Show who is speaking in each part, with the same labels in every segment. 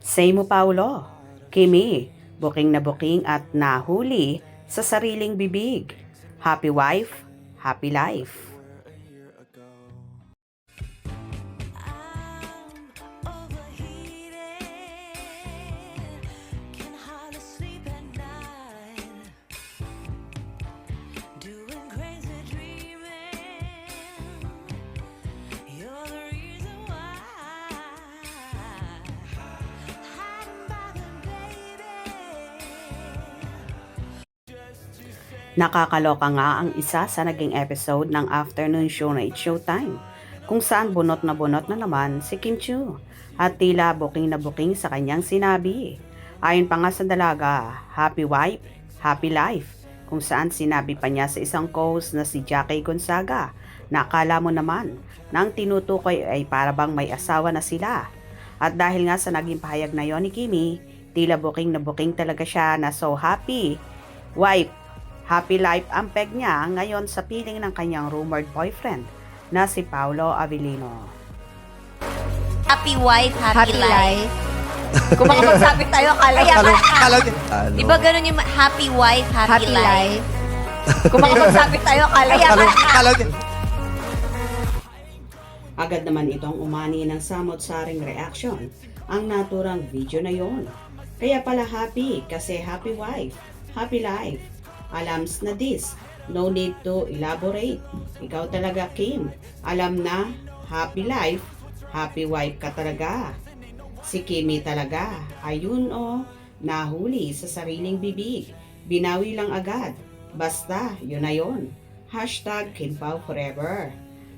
Speaker 1: Say mo Paulo, Kimi, buking na buking at nahuli sa sariling bibig. Happy wife, happy life. Nakakaloka nga ang isa sa naging episode ng afternoon show na It's Showtime, kung saan bunot na naman si Kim Chiu at tila buking na buking sa kanyang sinabi. Ayon pa nga sa dalaga, happy wife, happy life, kung saan sinabi pa niya sa isang host na si Jackie Gonzaga na akala mo naman na ang tinutukoy ay para bang may asawa na sila. At dahil nga sa naging pahayag na yon ni Kimi, tila buking na buking talaga siya na so happy wife, happy life ang peg niya ngayon sa piling ng kanyang rumored boyfriend na si Paulo Avellino.
Speaker 2: Happy wife, happy life. Kung makapagsabi tayo, di ba ganun yung happy wife, happy life? Kung makapagsabi tayo,
Speaker 1: Agad naman itong umani ng samot-saring reaction ang naturang video na yon. Kaya pala happy kasi happy wife, happy life. Alams na this, no need to elaborate. Ikaw talaga Kim, alam na happy life, happy wife ka talaga. Si Kimi talaga, ayun nahuli sa sariling bibig. Binawi lang agad, basta yun na yun. Hashtag Kim Pao forever.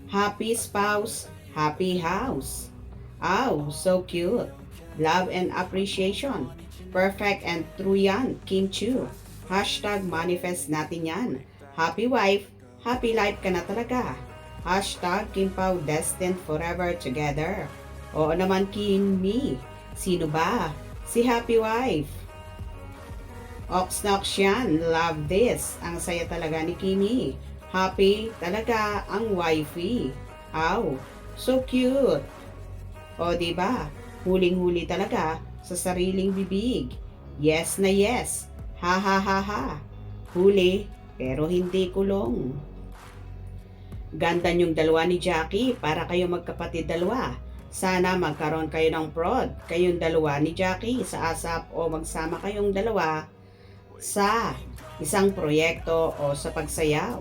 Speaker 1: Happy spouse, happy house. Ow, so cute. Love and appreciation. Perfect and true yan, Kim Chiu. Hashtag manifest natin yan. Happy wife, happy life ka na talaga. Hashtag Kim Pao destined forever together. Oo naman Kimi, sino ba? Si happy wife. Oxnox yan, love this. Ang saya talaga ni Kimi. Happy talaga ang wifey. Ow, so cute. O diba, huling-huli talaga sa sariling bibig. Yes na yes. Ha ha ha ha. Huli pero hindi kulong. Ganda yung dalawa ni Jackie para kayo magkapatid dalawa. Sana magkaroon kayo ng prod kayong dalawa ni Jackie sa ASAP o magsama kayong dalawa sa isang proyekto o sa pagsayaw.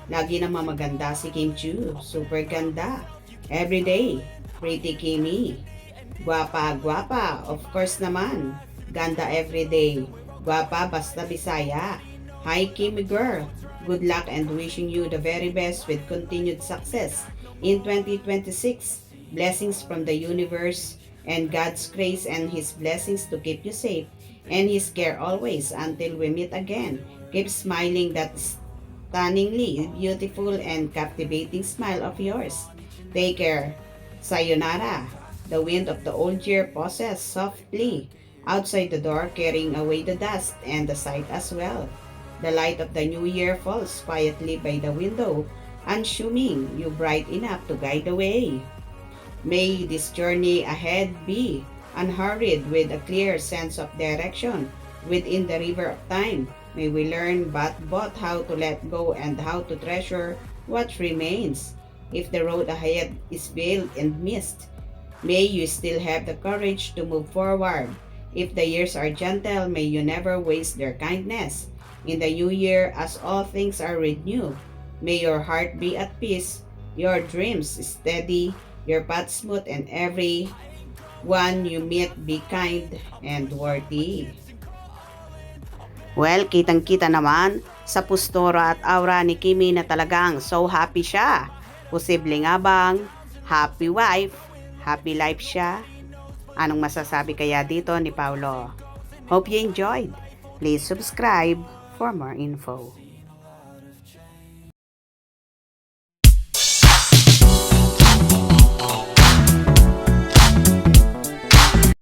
Speaker 1: Lagi namang maganda si Kim Chiu. Super ganda. Everyday. Pretty Kimi. Guwapa, guwapa. Of course naman. Ganda everyday. Guwapa basta Bisaya. Hi Kimi girl, good luck and wishing you the very best with continued success in 2026. Blessings from the universe and God's grace and His blessings to keep you safe and His care always until we meet again. Keep smiling that stunningly beautiful and captivating smile of yours. Take care. Sayonara. The wind of the old year pauses softly outside the door, carrying away the dust and the sight as well. The light of the new year falls quietly by the window, unassuming you bright enough to guide the way. May this journey ahead be unhurried with a clear sense of direction within the river of time. May we learn both how to let go and how to treasure what remains. If the road ahead is veiled and mist, may you still have the courage to move forward. If the years are gentle, may you never waste their kindness. In the new year, as all things are renewed, may your heart be at peace, your dreams steady, your path smooth, and every one you meet be kind and worthy. Well, kitang-kita naman sa postura at aura ni Kimi na talagang so happy siya. Posible nga bang happy wife, happy life siya? Anong masasabi kaya dito ni Paulo? Hope you enjoyed. Please subscribe for more info.